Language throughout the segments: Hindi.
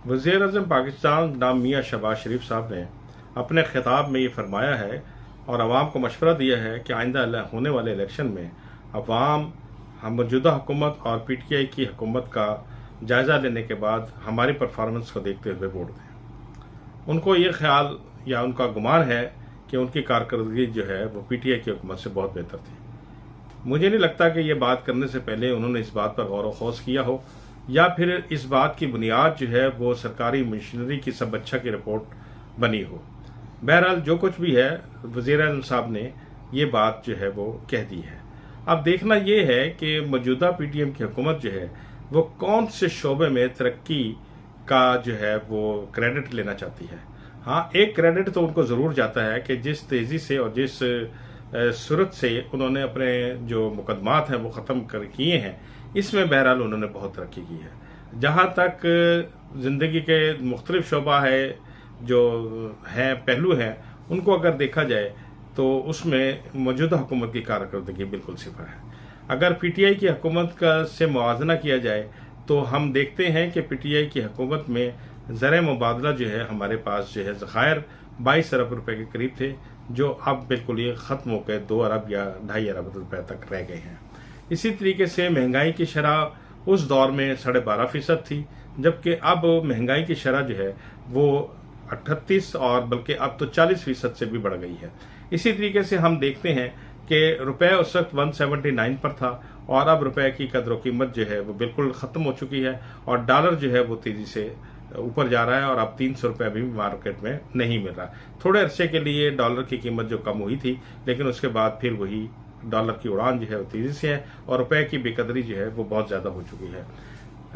वज़ीर-ए-आज़म पाकिस्तान जनाब मियां शहबाज शरीफ साहब ने अपने खिताब में ये फरमाया है और आवाम को मशवरा दिया है कि आइंदा होने वाले इलेक्शन में अवाम हम मौजूदा हुकूमत और PTI की हुकूमत का जायज़ा लेने के बाद हमारी परफॉर्मेंस को देखते हुए वोट दें। उनको ये ख्याल या उनका गुमान है कि उनकी कारकर्दगी जो है वो PTI की हुकूमत से बहुत बेहतर थी। मुझे नहीं लगता कि ये बात करने से पहले उन्होंने इस बात पर गौर व खौस किया हो या फिर इस बात की बुनियाद जो है वो सरकारी मशीनरी की सब अच्छा की रिपोर्ट बनी हो। बहरहाल जो कुछ भी है, वज़ीर-ए-आज़म साहब ने ये बात जो है वो कह दी है। अब देखना ये है कि मौजूदा PTM की हुकूमत जो है वो कौन से शोबे में तरक्की का जो है वो क्रेडिट लेना चाहती है। हाँ, एक क्रेडिट तो उनको ज़रूर जाता है कि जिस तेज़ी से और जिस सूरत से उन्होंने अपने जो मुकदमात हैं वो ख़त्म कर किए हैं, इसमें बहरहाल उन्होंने बहुत तरक्की की है। जहाँ तक ज़िंदगी के मुख्तलिफ शोबा है जो हैं पहलू हैं, उनको अगर देखा जाए तो उसमें मौजूदा हुकूमत की कारकर्दगी बिल्कुल सिफर है। अगर PTI की हुकूमत का से मुआवजना किया जाए तो हम देखते हैं कि PTI की हुकूमत में ज़र मुबादला जो है हमारे पास जो है ज़खायर 22 अरब रुपए के करीब थे, जो अब बिल्कुल ये ख़त्म होकर 2 अरब या 2.5 अरब रुपए तक रह गए हैं। इसी तरीके से महंगाई की शरह उस दौर में 12.5% थी, जबकि अब महंगाई की शरह जो है वो 38 और बल्कि अब तो 40% से भी बढ़ गई है। इसी तरीके से हम देखते हैं कि रुपये उस वक्त 179 पर था और अब रुपये की कदर कीमत जो है वो बिल्कुल ख़त्म हो चुकी है और डॉलर जो है वो तेज़ी से ऊपर जा रहा है और अब 300 रुपये भी मार्केट में नहीं मिल रहा। थोड़े अरसे के लिए डॉलर की कीमत जो कम हुई थी, लेकिन उसके बाद फिर वही डॉलर की उड़ान जो है वो तेज़ी से है और रुपये की बेकदरी जो है वो बहुत ज़्यादा हो चुकी है।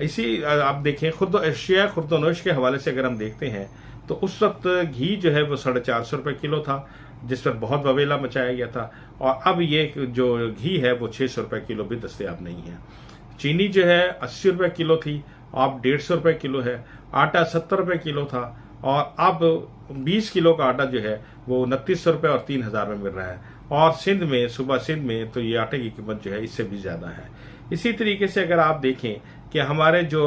इसी आप देखें खुर्द अशिया खुर्दनोश के हवाले से अगर हम देखते हैं तो उस वक्त घी जो है वो 450 रुपये किलो था, जिस पर बहुत बवेला मचाया गया था, और अब ये जो घी है वो 600 रुपये किलो भी दस्तयाब नहीं है। चीनी जो है 80 रुपये किलो थी, अब 150 रुपये किलो है। आटा 70 रुपये किलो था और अब 20 किलो का आटा जो है वो 2900 रुपये और 3000 में मिल रहा है। और सिंध में, सूबा सिंध में तो ये आटे की कीमत जो है इससे भी ज़्यादा है। इसी तरीके से अगर आप देखें कि हमारे जो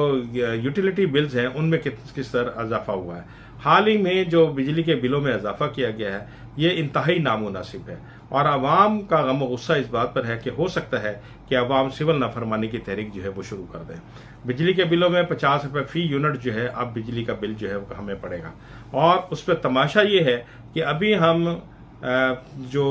यूटिलिटी बिल्स हैं उनमें किस तरह इजाफा हुआ है। हाल ही में जो बिजली के बिलों में इजाफा किया गया है ये इंतहाई नामुनासिब है और आवाम का गम और गुस्सा इस बात पर है कि हो सकता है कि आवाम सिविल नाफरमानी की तहरीक जो है वो शुरू कर दें। बिजली के बिलों में 50 रुपये फी यूनिट जो है अब बिजली का बिल जो है वो हमें पड़ेगा और उस पर तमाशा ये है कि अभी हम जो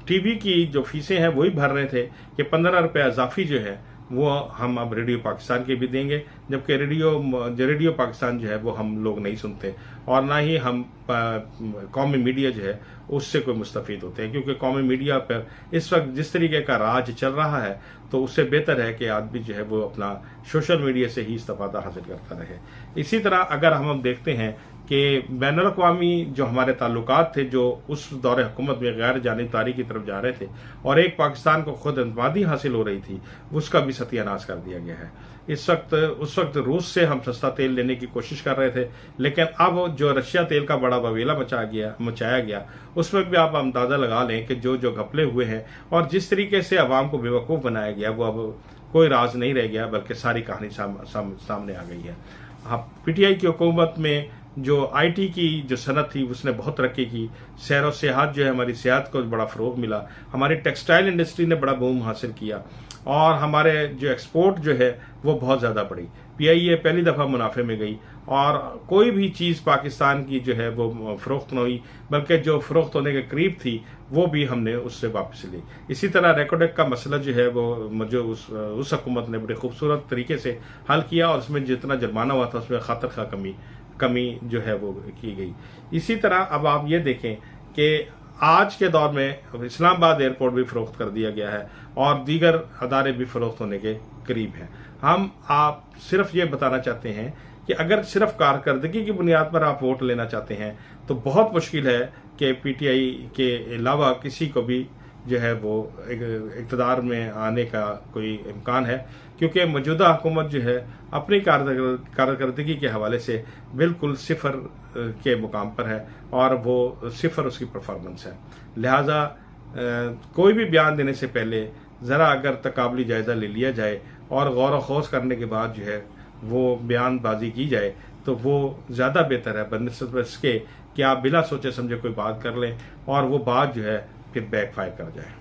TV की जो फीसें हैं वही भर रहे थे कि 15 रुपये इजाफी जो है वो हम अब रेडियो पाकिस्तान के भी देंगे, जबकि रेडियो पाकिस्तान जो है वो हम लोग नहीं सुनते और ना ही हम कौमी मीडिया जो है उससे कोई मुस्तफ़ीद होते हैं, क्योंकि कौमी मीडिया पर इस वक्त जिस तरीके का राज चल रहा है तो उससे बेहतर है कि आदमी जो है वो अपना सोशल मीडिया से ही इस्तेफादा हासिल करता रहे। इसी तरह अगर हम देखते हैं कि बैनुल-अक़वामी जो हमारे ताल्लुकात थे जो उस दौरे हुकूमत में गैर जानिबदारी की तरफ जा रहे थे और एक पाकिस्तान को खुद एतमादी हासिल हो रही थी, उसका भी सत्यानाश कर दिया गया है। उस वक्त रूस से हम सस्ता तेल लेने की कोशिश कर रहे थे, लेकिन अब जो रशिया तेल का बड़ा बवेला मचाया गया उसमें भी आप अंदाज़ा लगा लें कि जो जो घपले हुए हैं और जिस तरीके से अवाम को बेवकूफ़ बनाया गया वो अब कोई राज नहीं रह गया, बल्कि सारी कहानी सामने आ गई है। हाँ, PTI की हुकूमत में जो IT की जो सनत थी उसने बहुत तरक्की की। सैर और सियाहत जो है, हमारी सियाहत को बड़ा फ़रोग मिला, हमारी टेक्सटाइल इंडस्ट्री ने बड़ा बूम हासिल किया और हमारे जो एक्सपोर्ट जो है वो बहुत ज़्यादा बढ़ी। PIA पहली दफ़ा मुनाफे में गई और कोई भी चीज़ पाकिस्तान की जो है वो फ़रोख्त न हुई, बल्कि जो फ़रोख्त होने के करीब थी वो भी हमने उससे वापस ली। इसी तरह रेकोडेक का मसला जो है वो जो उस हुकूमत ने बड़े खूबसूरत तरीके से हल किया और उसमें जितना जुर्माना हुआ था उसमें खातर खा कमी जो है वो की गई। इसी तरह अब आप ये देखें कि आज के दौर में इस्लामाबाद एयरपोर्ट भी फ़रोख्त कर दिया गया है और दीगर अदारे भी फ़रोख्त होने के करीब हैं। हम आप सिर्फ ये बताना चाहते हैं कि अगर सिर्फ कारकर्दगी की बुनियाद पर आप वोट लेना चाहते हैं तो बहुत मुश्किल है कि PTI के अलावा किसी को भी जो है वो इक़्तिदार में आने का कोई इम्कान है, क्योंकि मौजूदा हुकूमत जो है अपनी कारकर्दगी के हवाले से बिल्कुल सिफर के मुकाम पर है और वो सिफर उसकी परफॉर्मेंस है। लिहाजा कोई भी बयान देने से पहले ज़रा अगर तकाबली जायज़ा ले लिया जाए और गौर व खौस करने के बाद जो है वो बयानबाजी की जाए तो वो ज़्यादा बेहतर है बनस्बत इसके कि आप बिना सोचे समझे कोई बात कर लें और वो बात जो है फिर बैकफायर कर जाए।